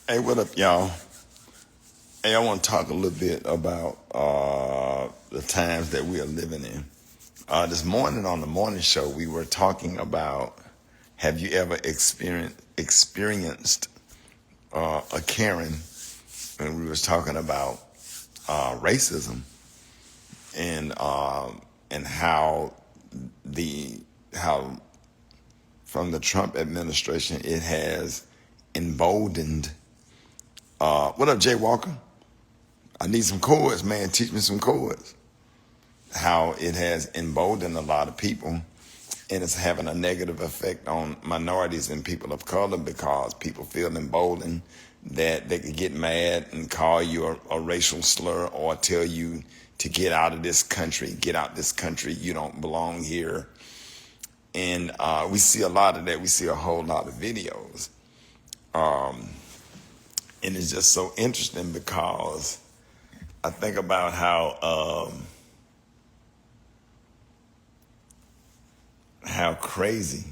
Hey, what up, y'all? Hey, I want to talk a little bit about the times that we are living in. This morning on the morning show, we were talking about, have you ever experienced a Karen? And we was talking about racism and how from the Trump administration it has emboldened. What up, Jay Walker? I need some chords, man. Teach me some chords. How it has emboldened a lot of people, and it's having a negative effect on minorities and people of color because people feel emboldened that they could get mad and call you a racial slur or tell you to get out of this country, you don't belong here. And we see a lot of that. We see a whole lot of videos. And it's just so interesting because I think about how crazy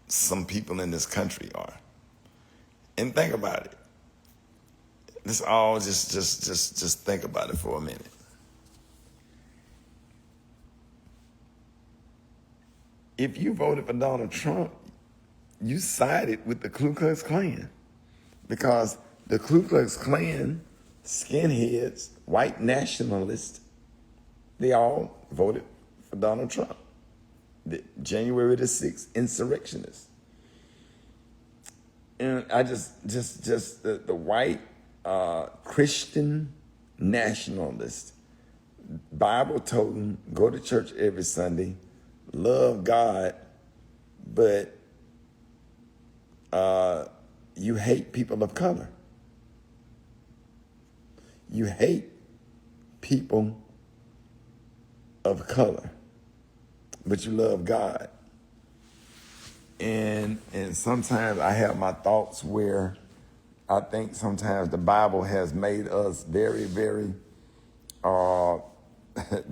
some people in this country are. And think about it. This all just think about it for a minute. If you voted for Donald Trump, you sided with the Ku Klux Klan because the Ku Klux Klan, skinheads, white nationalists, they all voted for Donald Trump. The January the 6th insurrectionists. And I just the white Christian nationalists, Bible toting, go to church every Sunday, love God, but you hate people of color. You hate people of color, but you love God. And sometimes I have my thoughts where I think sometimes the Bible has made us very, very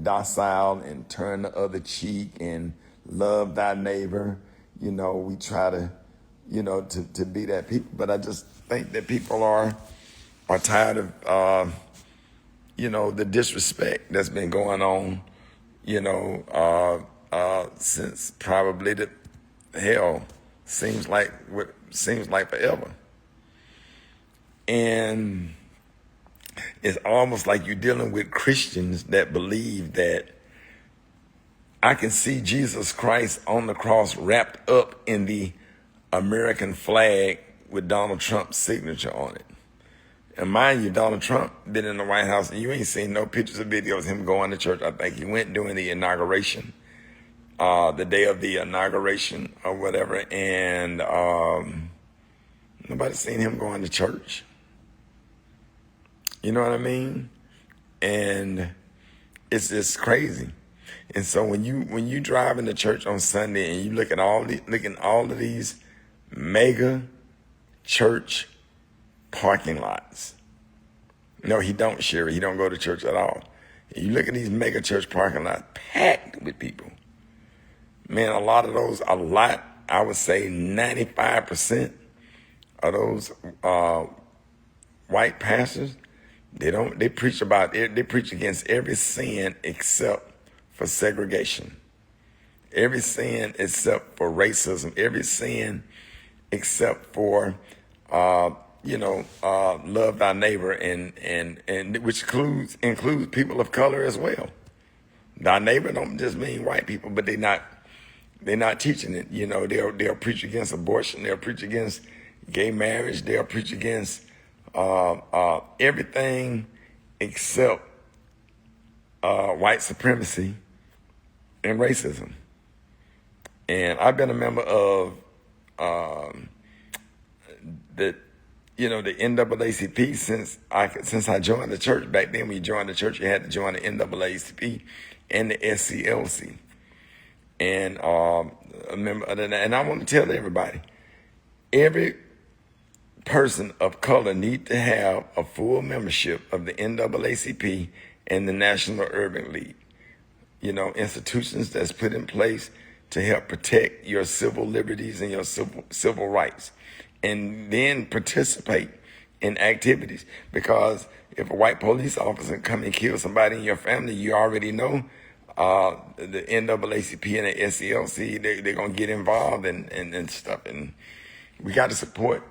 docile and turn the other cheek and love thy neighbor. You know, we try to, to be that people. But I just think that people are tired of, the disrespect that's been going on, since probably seems like forever. And it's almost like you're dealing with Christians that believe that I can see Jesus Christ on the cross wrapped up in the American flag with Donald Trump's signature on it. And mind you, Donald Trump been in the White House and you ain't seen no pictures or videos of him going to church. I think he went during the inauguration, the day of the inauguration or whatever, and nobody's seen him going to church. You know what I mean? And it's just crazy. And so when you drive into church on Sunday and you look at all of these mega church parking lots. No, he don't, Sherry. He don't go to church at all. And you look at these mega church parking lots packed with people. Man, I would say 95% of those white pastors, they preach against every sin except for segregation. Every sin except for racism. Every sin except for love thy neighbor and which includes people of color as well. Thy neighbor don't just mean white people, but they're not teaching it. They'll preach against abortion, they'll preach against gay marriage, they'll preach against everything except white supremacy and racism. And I've been a member of the NAACP since I joined the church. Back then, when you joined the church, you had to join the NAACP and the SCLC. And a member, and I want to tell everybody, every person of color need to have a full membership of the NAACP and the National Urban League. Institutions that's put in place to help protect your civil liberties and your civil rights. and then participate in activities. Because if a white police officer come and kill somebody in your family, you already know the NAACP and the SCLC, they're going to get involved and stuff. And we got to support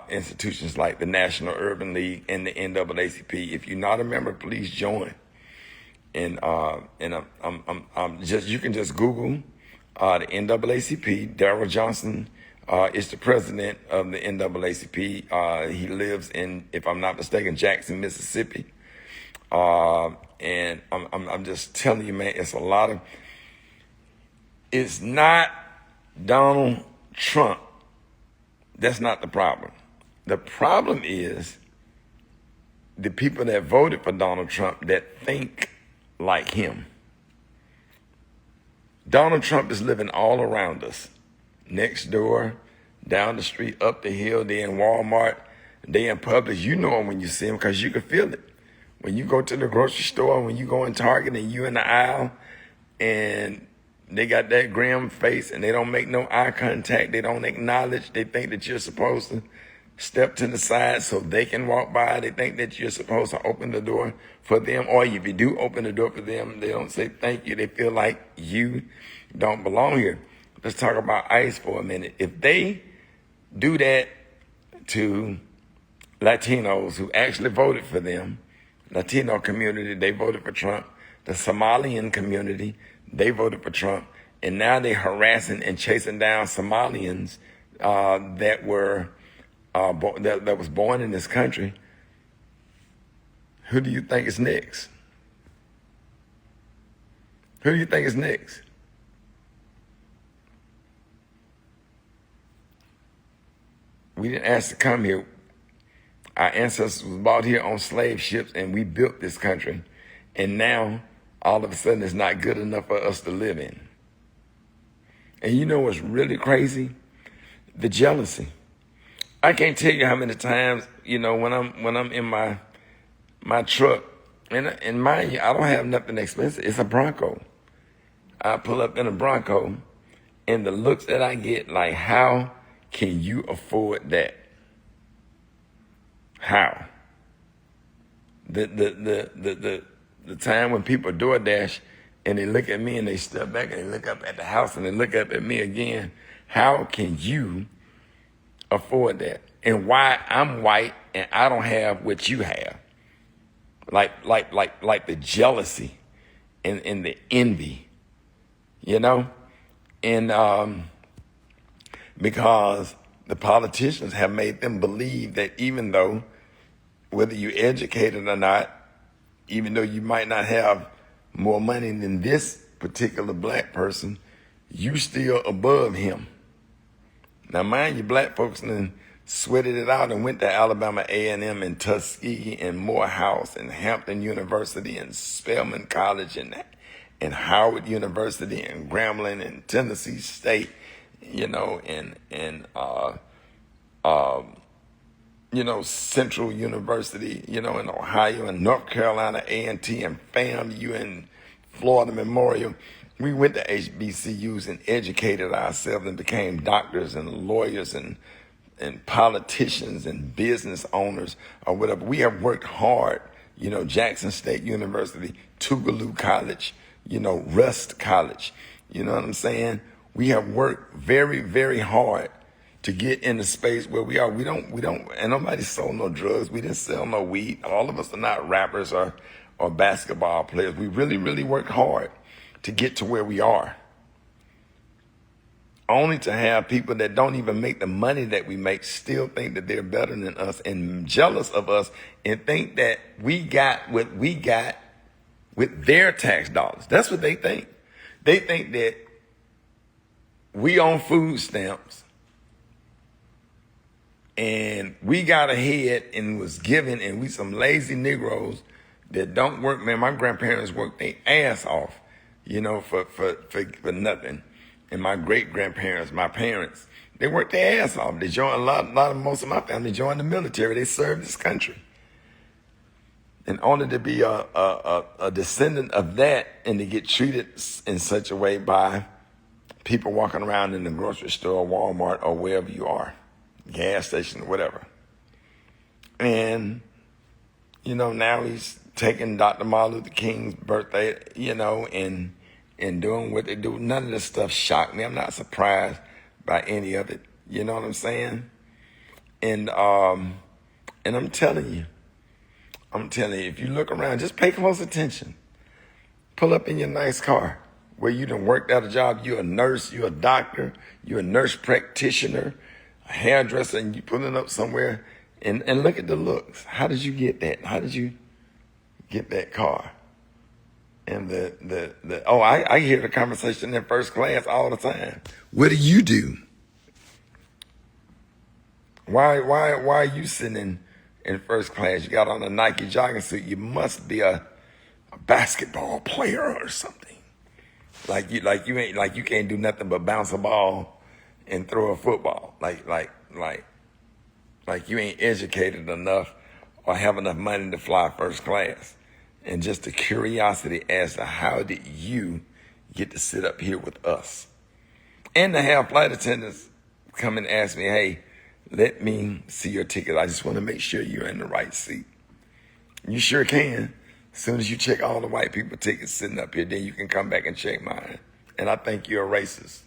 institutions like the National Urban League and the NAACP. If you're not a member, please join. And I'm just, you can just Google the NAACP. Darrell Johnson is the president of the NAACP. He lives in, if I'm not mistaken, Jackson, Mississippi. And I'm just telling you, man, it's not Donald Trump. That's not the problem. The problem is the people that voted for Donald Trump that think like him. Donald Trump is living all around us, next door, down the street, up the hill. They in Walmart, they in Publix. You know him when you see him because you can feel it. When you go to the grocery store, when you go in Target and you in the aisle and they got that grim face and they don't make no eye contact, they don't acknowledge, they think that you're supposed to step to the side so they can walk by. They think that you're supposed to open the door for them. Or if you do open the door for them, they don't say thank you. They feel like you don't belong here. Let's talk about ICE for a minute. If they do that to Latinos who actually voted for them, Latino community, they voted for Trump. The Somalian community, they voted for Trump. And now they're harassing and chasing down Somalians that was born in this country. Who do you think is next? Who do you think is next? We didn't ask to come here. Our ancestors was brought here on slave ships and we built this country. And now, all of a sudden, it's not good enough for us to live in. And you know what's really crazy? The jealousy. I can't tell you how many times, when I'm in my truck, and mind you, I don't have nothing expensive. It's a Bronco. I pull up in a Bronco, and the looks that I get, like, how can you afford that? How? The time when people DoorDash and they look at me and they step back and they look up at the house and they look up at me again. How can you afford that? And why I'm white and I don't have what you have? Like the jealousy and the envy, And because the politicians have made them believe that even though, whether you're educated or not, even though you might not have more money than this particular black person, you still above him. Now, mind you, black folks then sweated it out and went to Alabama A&M and Tuskegee and Morehouse and Hampton University and Spelman College and Howard University and Grambling and Tennessee State, Central University, in Ohio and North Carolina A&T and FAMU and Florida Memorial. We went to HBCUs and educated ourselves and became doctors and lawyers and politicians and business owners or whatever. We have worked hard, Jackson State University, Tougaloo College, Rust College. You know what I'm saying? We have worked very, very hard to get in the space where we are. We don't, and nobody sold no drugs. We didn't sell no weed. All of us are not rappers or basketball players. We really, really worked hard to get to where we are. Only to have people that don't even make the money that we make still think that they're better than us and jealous of us and think that we got what we got with their tax dollars. That's what they think. They think that we own food stamps and we got ahead and was given, and we some lazy Negroes that don't work. Man, my grandparents worked their ass off, for nothing. And my great-grandparents, my parents, they worked their ass off. They joined most of my family joined the military. They served this country. And only to be a descendant of that and to get treated in such a way by people walking around in the grocery store, Walmart, or wherever you are. gas station or whatever. And, now he's taking Dr. Martin Luther King's birthday, and doing what they do. None of this stuff shocked me. I'm not surprised by any of it. You know what I'm saying? And I'm telling you, if you look around, just pay close attention. Pull up in your nice car where you done worked out a job. You're a nurse, you're a doctor, you're a nurse practitioner, a hairdresser, and you pulling up somewhere and look at the looks. How did you get that? How did you get that car? And I hear the conversation in first class all the time. What do you do? Why are you sitting in first class? You got on a Nike jogging suit. You must be a basketball player or something. Like you can't do nothing but bounce a ball and throw a football. Like you ain't educated enough or have enough money to fly first class. And just the curiosity as to how did you get to sit up here with us? And to have flight attendants come and ask me, hey, let me see your ticket. I just want to make sure you're in the right seat. You sure can. As soon as you check all the white people tickets sitting up here, then you can come back and check mine. And I think you're a racist.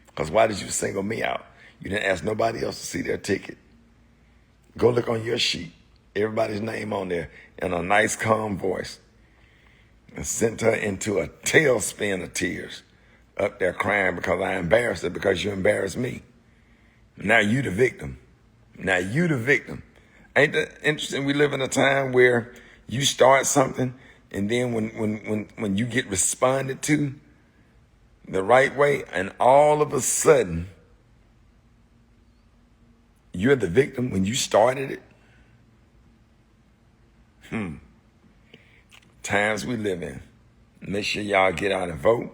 Because why did you single me out? You didn't ask nobody else to see their ticket. Go look on your sheet. Everybody's name on there in a nice, calm voice. And sent her into a tailspin of tears up there crying because I embarrassed her because you embarrassed me. Now you the victim. Ain't that interesting? We live in a time where you start something and then when you get responded to the right way and all of a sudden you're the victim when you started it. Times we live in. Make sure y'all get out and vote.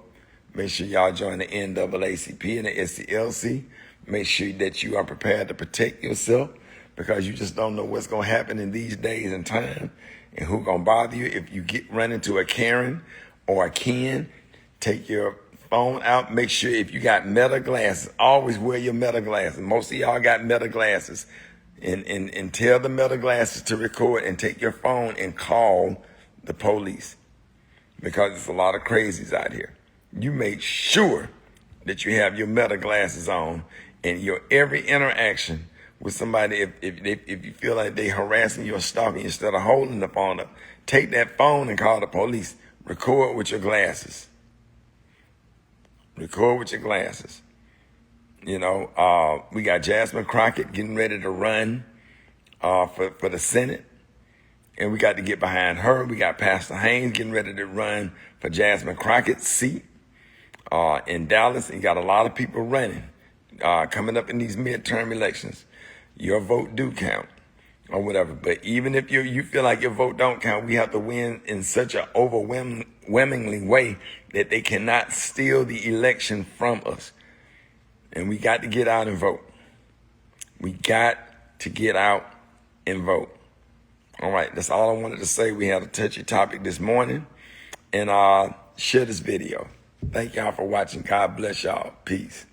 Make sure y'all join the NAACP and the SCLC. Make sure that you are prepared to protect yourself because you just don't know what's going to happen in these days and time and who's going to bother you. If you run into a Karen or a Ken, take your phone out. Make sure if you got Meta glasses, always wear your Meta glasses. Most of y'all got Meta glasses. And tell the Meta glasses to record and take your phone and call the police because there's a lot of crazies out here. You make sure that you have your Meta glasses on and your every interaction with somebody, if you feel like they harassing you or stalking you, instead of holding the phone up, take that phone and call the police. Record with your glasses. Record with your glasses. We got Jasmine Crockett getting ready to run for the Senate. And we got to get behind her. We got Pastor Haynes getting ready to run for Jasmine Crockett's seat in Dallas. And you got a lot of people running coming up in these midterm elections. Your vote do count or whatever. But even if you feel like your vote don't count, we have to win in such an overwhelmingly way that they cannot steal the election from us. And we got to get out and vote. We got to get out and vote. All right, that's all I wanted to say. We had a touchy topic this morning. And share this video. Thank y'all for watching. God bless y'all. Peace.